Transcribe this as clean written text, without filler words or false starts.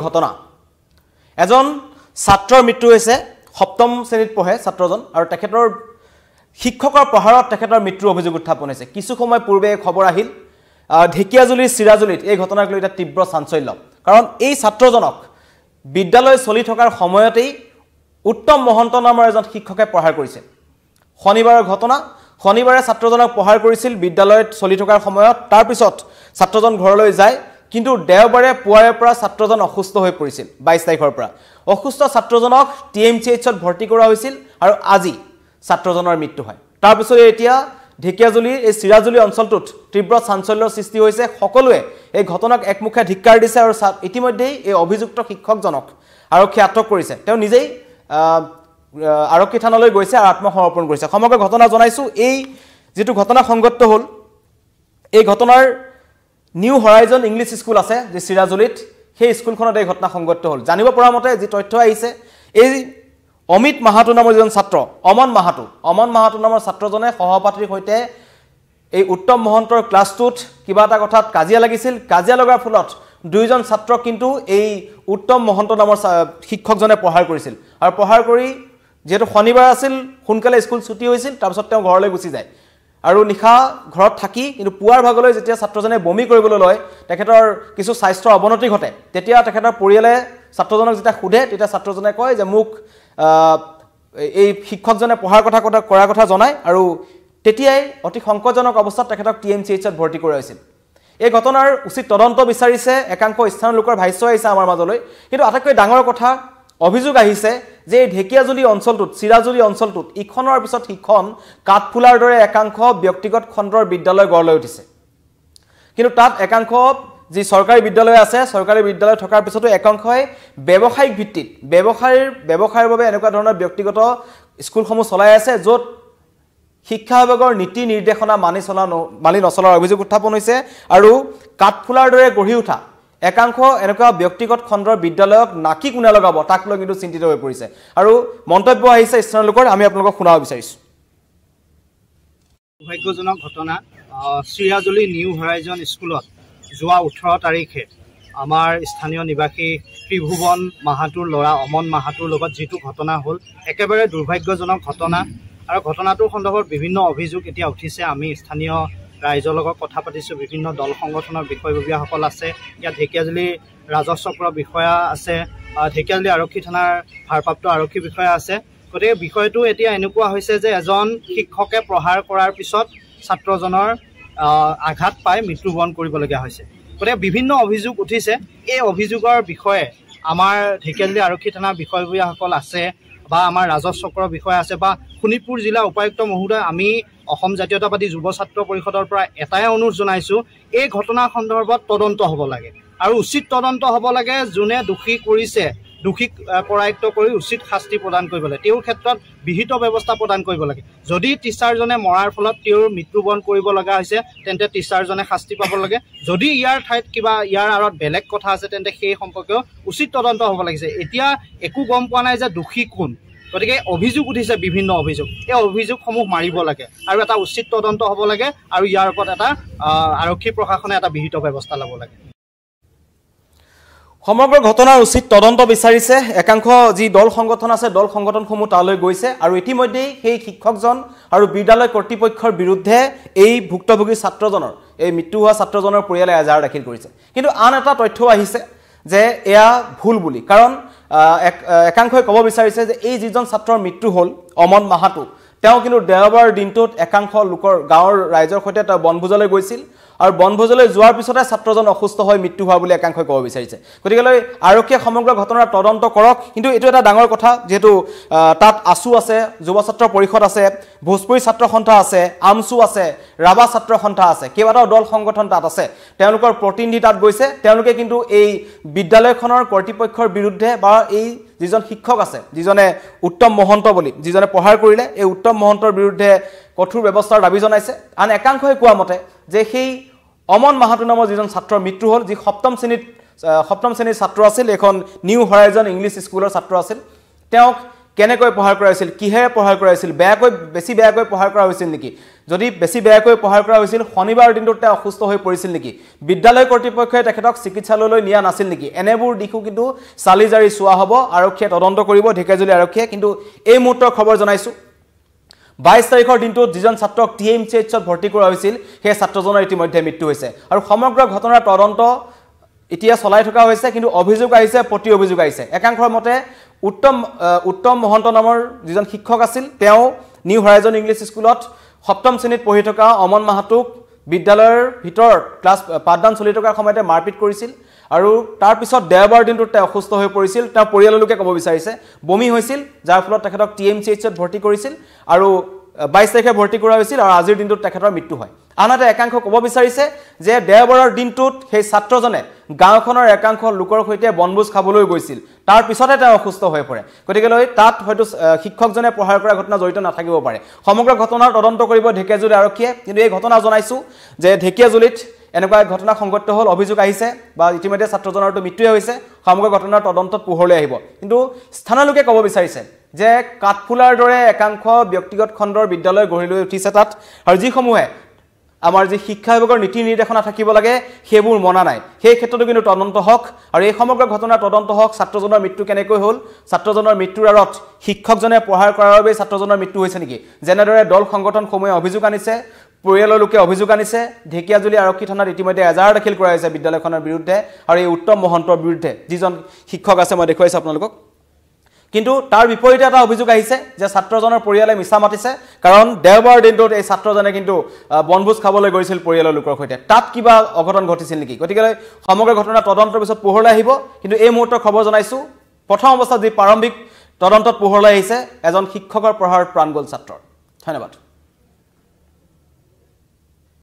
ঘটনা এজন ছাত্ৰৰ মৃত্যু হৈছে সপ্তম শ্ৰেণীত পঢ়ে ছাত্ৰজন আৰু তেখেতৰ শিক্ষকৰ প্ৰহাৰত তেখেতৰ মৃত্যুৰ অভিযোগ উত্থাপন হৈছে কিছু সময় পূৰ্বে খবৰ আহিল ঢেকিয়াজুলিৰ চিৰাজুলিত এই ঘটনাক লৈ এটা তীব্ৰ চাঞ্চল্য কাৰণ এই ছাত্ৰজনক বিদ্যালয় চলি থকাৰ সময়তেই উত্তম মহন্ত নামৰ এজন শিক্ষকে প্ৰহাৰ কৰিছিল শনিবাৰৰ ঘটনা শনিবাৰে ছাত্ৰজনক প্ৰহাৰ কৰিছিল বিদ্যালয়ত চলি থকাৰ সময়ত তাৰ পিছত ছাত্ৰজন ঘৰলৈ যায় কিন্তু দেওবাৰে পুৱাৰে পৰা ছাত্ৰজন অসুস্থ হৈ পৰিছিল 22 তাৰিখৰ পৰা অসুস্থ ছাত্ৰজনক টিএমচিএইচত ভৰ্তি কৰা হৈছিল আৰু আজি ছাত্ৰজনৰ মৃত্যু হয় তাৰ পিছত এতিয়া ঢেকিয়াজুলিৰ এই চিৰাজুলি অঞ্চলটোত তীব্ৰ চাঞ্চল্যৰ সৃষ্টি হৈছে সকলোৱে এই ঘটনাক একমুখে ধিক্কাৰ দিছে আৰু ইতিমধ্যেই এই অভিযুক্ত শিক্ষকজনক আৰক্ষী আটক কৰিছে তেওঁ নিজেই আৰক্ষী থানালৈ গৈছে আৰু আত্মসমৰ্পণ কৰিছে সমগ্ৰ ঘটনা জনাইছো এই যেটো ঘটনা সংগত হ'ল এই ঘটনাৰ নিউ হৰাইজন ইংলিছ স্কুল আছে যে চিৰাজুলিত সেই স্কুলখনত এই ঘটনা সংগত হ'ল জানিব পৰা মতে যি তথ্য আহিছে এই অমিত মাহাতো নামৰ এজন ছাত্ৰ অমন মাহাতো নামৰ ছাত্ৰজনে সহপাঠীৰ সৈতে এই উত্তম মহন্তৰ ক্লাছটোত কিবা এটা কথাত কাজিয়া লাগিছিল কাজিয়া লগাৰ ফলত দুইজন ছাত্ৰক কিন্তু এই উত্তম মহন্ত নামৰ শিক্ষকজনে প্ৰহাৰ কৰিছিল আৰু প্ৰহাৰ কৰি যেটো শনিবাৰ আছিল সোনকালে স্কুল ছুটি হৈছিল তাৰ পিছত তেওঁ ঘৰলৈ গুচি যায় আৰু নিখা ঘৰত থাকি কিন্তু পুৱাৰ ভাগলৈ যেতিয়া ছাত্ৰজনে বমি কৰিবলৈ লয় তেখেতৰ কিছু স্বাস্থ্যৰ অৱনতি ঘটে তেতিয়া তেখেতৰ পৰিয়ালে ছাত্ৰজনক যেতিয়া খুধে তেতিয়া ছাত্ৰজনে কয় যে মোক এই শিক্ষকজনে পঢ়াৰ কৰাৰ কথা জনায় আৰু তেতিয়াই অতি সংকটজনক অৱস্থাত তেখেতক টিএমচিএইচত ভৰ্তি কৰা হৈছিল এই ঘটনাৰ উচিত তদন্ত বিচাৰিছে একাংশ স্থানীয় লোকৰ ভাষ্য আহিছে আমাৰ মাজলৈ কিন্তু আটাইতকৈ ডাঙৰ কথা অভিযোগ আহিছে যে ঢেকিয়াজুলি অঞ্চলটোত চিৰাজুলি অঞ্চলটোত ইখনৰ পিছত সিখন কাঠফুলাৰ দৰে একাংশ ব্যক্তিগত খণ্ডৰ বিদ্যালয় গঢ় লৈ উঠিছে কিন্তু তাত একাংশ যি চৰকাৰী বিদ্যালয় আছে চৰকাৰী বিদ্যালয় থকাৰ পিছতো একাংশই ব্যৱসায়িক ভিত্তিত ব্যৱসায়ৰ বাবে এনেকুৱা ধৰণৰ ব্যক্তিগত স্কুলসমূহ চলাই আছে য'ত শিক্ষা বিভাগৰ নীতি নিৰ্দেশনা মানি নচলাৰ অভিযোগ উত্থাপন হৈছে আৰু কাঠফুলাৰ দৰে গঢ়ি উঠা একাংশ এনেকুৱা ব্যক্তিগত খণ্ডৰ বিদ্যালয়ক নাকি কোনে লগাব তাক লৈ কিন্তু চিন্তিত হৈ পৰিছে আৰু মন্তব্য আহিছে স্থানীয় লোকৰ আমি আপোনালোকক শুনাব বিচাৰিছো দুৰ্ভাগ্যজনক ঘটনা চিৰাজুলি নিউ হৰাইজন স্কুলত যোৱা 18 তাৰিখে আমাৰ স্থানীয় নিবাসী ত্ৰিভুৱন মাহাতুৰ ল'ৰা অমন মাহাতুৰ লগত যেটো ঘটনা হ'ল একেবাৰে দুৰ্ভাগ্যজনক ঘটনা আৰু ঘটনাটোৰ সন্দৰ্ভত বিভিন্ন অভিযোগ এতিয়া উঠিছে আমি স্থানীয় ৰাইজৰ লগত কথা পাতিছো বিভিন্ন দল সংগঠনৰ বিষয়ববীয়াসকল আছে ইয়াত ঢেকিয়াজুলি ৰাজচক্ৰ বিষয়া আছে ঢেকিয়াজুলি আৰক্ষী থানাৰ ভাৰপ্ৰাপ্ত আৰক্ষী বিষয়া আছে গতিকে বিষয়টো এতিয়া এনেকুৱা হৈছে যে এজন শিক্ষকে প্ৰহাৰ কৰাৰ পিছত ছাত্ৰজনৰ আঘাত পাই মৃত্যুবৰণ কৰিবলগীয়া হৈছে গতিকে বিভিন্ন অভিযোগ উঠিছে এই অভিযোগৰ বিষয়ে আমাৰ ঢেকিয়াজুলি আৰক্ষী থানাৰ বিষয়ববীয়াসকল আছে বা আমাৰ ৰাজচক্ৰ বিষয়া আছে বা শোণিতপুৰ জিলা উপায়ুক্ত মহোদয় আমি অসম জাতীয়তাবাদী যুৱ ছাত্ৰ পৰিষদৰ পৰা এটাই অনুৰোধ জনাইছো এই ঘটনা সন্দৰ্ভত তদন্ত হ'ব লাগে আৰু উচিত তদন্ত হ'ব লাগে যোনে দোষী কৰিছে দোষীক পৰায়ত্ব কৰি উচিত শাস্তি প্ৰদান কৰিব লাগে তেওঁৰ ক্ষেত্ৰত বিহিত ব্যৱস্থা প্ৰদান কৰিব লাগে যদি টিচাৰজনে মৰাৰ ফলত তেওঁৰ মৃত্যুবৰণ কৰিব লগা হৈছে তেন্তে টিচাৰজনে শাস্তি পাব লাগে যদি ইয়াৰ ঠাইত কিবা ইয়াৰ আৰত বেলেগ কথা আছে তেন্তে সেই সম্পৰ্কেও উচিত তদন্ত হ'ব লাগিছে এতিয়া একো গম পোৱা নাই যে দোষী কোন গতিকে অভিযোগ উঠিছে বিভিন্ন অভিযোগ এই অভিযোগসমূহ মাৰিব লাগে আৰু এটা উচিত তদন্ত হ'ব লাগে আৰু ইয়াৰ ওপৰত এটা আৰক্ষী প্ৰশাসনে এটা বিহিত ব্যৱস্থা ল'ব লাগে সমগ্ৰ ঘটনাৰ উচিত তদন্ত বিচাৰিছে একাংশ যি দল সংগঠন আছে দল সংগঠনসমূহ তালৈ গৈছে আৰু ইতিমধ্যেই সেই শিক্ষকজন আৰু বিদ্যালয় কৰ্তৃপক্ষৰ বিৰুদ্ধে এই ভুক্তভোগী ছাত্ৰজনৰ এই মৃত্যু হোৱা ছাত্ৰজনৰ পৰিয়ালে এজাহাৰ দাখিল কৰিছে কিন্তু আন এটা তথ্য আহিছে যে এয়া ভুল বুলি কাৰণ একাংশই ক'ব বিচাৰিছে যে এই যিজন ছাত্ৰৰ মৃত্যু হ'ল অমন মাহাতো তেওঁ কিন্তু দেওবাৰ দিনটোত একাংশ লোকৰ গাঁৱৰ ৰাইজৰ সৈতে তেওঁ বনভোজলৈ গৈছিল আৰু বনভোজলৈ যোৱাৰ পিছতে ছাত্ৰজন অসুস্থ হৈ মৃত্যু হোৱা বুলি একাংশই ক'ব বিচাৰিছে গতিকে আৰক্ষীয়ে সমগ্ৰ ঘটনাৰ তদন্ত কৰক কিন্তু এইটো এটা ডাঙৰ কথা যেহেতু তাত আসু আছে যুৱ ছাত্ৰ পৰিষদ আছে ভোজপুৰী ছাত্ৰ সন্থা আছে আমচু আছে ৰাভা ছাত্ৰ সন্থা আছে কেইবাটাও দল সংগঠন তাত আছে তেওঁলোকৰ প্ৰতিনিধি তাত গৈছে তেওঁলোকে কিন্তু এই বিদ্যালয়খনৰ কৰ্তৃপক্ষৰ বিৰুদ্ধে বা এই যিজন শিক্ষক আছে যিজনে উত্তম মহন্ত বুলি যিজনে প্ৰহাৰ কৰিলে এই উত্তম মহন্তৰ বিৰুদ্ধে কঠোৰ ব্যৱস্থাৰ দাবী জনাইছে আন একাংশই কোৱা মতে যে সেই অমন মাহাতো নামৰ যিজন ছাত্ৰৰ মৃত্যু হ'ল যি সপ্তম শ্ৰেণীৰ ছাত্ৰ আছিল এখন নিউ হৰাইজন ইংলিছ স্কুলৰ ছাত্ৰ আছিল তেওঁক কেনেকৈ প্ৰহাৰ কৰা হৈছিল কিহেৰে প্ৰহাৰ কৰা হৈছিল বেছি বেয়াকৈ প্ৰহাৰ কৰা হৈছিল নেকি যদি বেছি বেয়াকৈ প্ৰহাৰ কৰা হৈছিল শনিবাৰ দিনটোত তেওঁ অসুস্থ হৈ পৰিছিল নেকি বিদ্যালয় কৰ্তৃপক্ষই তেখেতক চিকিৎসালয়লৈ নিয়া নাছিল নেকি এনেবোৰ দিশো কিন্তু চালি জাৰি চোৱা হ'ব আৰক্ষীয়ে তদন্ত কৰিব ঢেকিয়াজুলি আৰক্ষীয়ে কিন্তু এই মুহূৰ্তৰ খবৰ জনাইছো 22 তাৰিখৰ দিনটোত যিজন ছাত্ৰক TMCHত ভৰ্তি কৰা হৈছিল সেই ছাত্ৰজনৰ ইতিমধ্যে মৃত্যু হৈছে আৰু সমগ্ৰ ঘটনাৰ তদন্ত এতিয়া চলাই থকা হৈছে কিন্তু অভিযোগ আহিছে প্ৰতি অভিযোগ আহিছে একাংশৰ মতে উত্তম মহন্ত নামৰ যিজন শিক্ষক আছিল তেওঁ নিউ হৰাইজন ইংলিছ স্কুলত সপ্তম শ্ৰেণীত পঢ়ি থকা অমন মাহাতুক বিদ্যালয়ৰ ভিতৰত ক্লাছ পাঠদান চলি থকাৰ সময়তে মাৰপিট কৰিছিল আৰু তাৰ পিছত দেওবাৰ দিনটোত তেওঁ অসুস্থ হৈ পৰিছিল তেওঁ পৰিয়ালৰ লোকে ক'ব বিচাৰিছে বমি হৈছিল যাৰ ফলত তেখেতক TMCHত ভৰ্তি কৰিছিল আৰু 22 তাৰিখে ভৰ্তি কৰা হৈছিল আৰু আজিৰ দিনটোত তেখেতৰ মৃত্যু হয় আনহাতে একাংশ ক'ব বিচাৰিছে যে দেওবাৰৰ দিনটোত সেই ছাত্ৰজনে গাঁওখনৰ একাংশ লোকৰ সৈতে বনভোজ খাবলৈ গৈছিল তাৰ পিছতে তেওঁ অসুস্থ হৈ পৰে গতিকেলৈ তাত হয়তো শিক্ষকজনে প্ৰহাৰ কৰা ঘটনা জড়িত নাথাকিব পাৰে সমগ্ৰ ঘটনাৰ তদন্ত কৰিব ঢেকিয়াজুলি আৰক্ষীয়ে কিন্তু এই ঘটনা জনাইছো যে ঢেকিয়াজুলিত এনেকুৱা ঘটনা সংঘটিত হ'ল অভিযোগ আহিছে বা ইতিমধ্যে ছাত্ৰজনৰটো মৃত্যু হৈছে সমগ্ৰ ঘটনাৰ তদন্তত পোহৰলৈ আহিব কিন্তু স্থানীয় লোকে ক'ব বিচাৰিছে যে কাঠফুলাৰ দৰে একাংশ ব্যক্তিগত খণ্ডৰ বিদ্যালয় গঢ়ি লৈ উঠিছে তাত আৰু যিসমূহে আমাৰ যে শিক্ষা বিভাগৰ নীতি নিৰ্দেশনা থাকিব লাগে সেইবোৰ মনা নাই সেই ক্ষেত্ৰতো কিন্তু তদন্ত হওক আৰু এই সমগ্ৰ ঘটনাৰ তদন্ত হওক ছাত্ৰজনৰ মৃত্যু কেনেকৈ হ'ল ছাত্ৰজনৰ মৃত্যুৰ আঁৰত শিক্ষকজনে প্ৰহাৰ কৰাৰ বাবে ছাত্ৰজনৰ মৃত্যু হৈছে নেকি যেনেদৰে দল সংগঠন সমূহে অভিযোগ আনিছে পৰিয়ালৰ লোকে অভিযোগ আনিছে ঢেকিয়াজুলি আৰক্ষী থানাত ইতিমধ্যে এজাহাৰ দাখিল কৰা হৈছে বিদ্যালয়খনৰ বিৰুদ্ধে আৰু এই উত্তম মহন্তৰ বিৰুদ্ধে যিজন শিক্ষক আছে মই দেখুৱাইছো আপোনালোকক কিন্তু তাৰ বিপৰীতে এটা অভিযোগ আহিছে যে ছাত্ৰজনৰ পৰিয়ালে মিছা মাতিছে কাৰণ দেওবাৰ দিনটোত এই ছাত্ৰজনে কিন্তু বনভোজ খাবলৈ গৈছিল পৰিয়ালৰ লোকৰ সৈতে তাত কিবা অঘটন ঘটিছিল নেকি গতিকে সমগ্ৰ ঘটনা তদন্তৰ পিছত পোহৰলৈ আহিব কিন্তু এই মুহূৰ্তৰ খবৰ জনাইছো প্ৰথম অৱস্থাত যি প্ৰাৰম্ভিক তদন্তত পোহৰলৈ আহিছে এজন শিক্ষকৰ প্ৰহাৰ প্ৰাণ গ'ল ছাত্ৰৰ ধন্যবাদ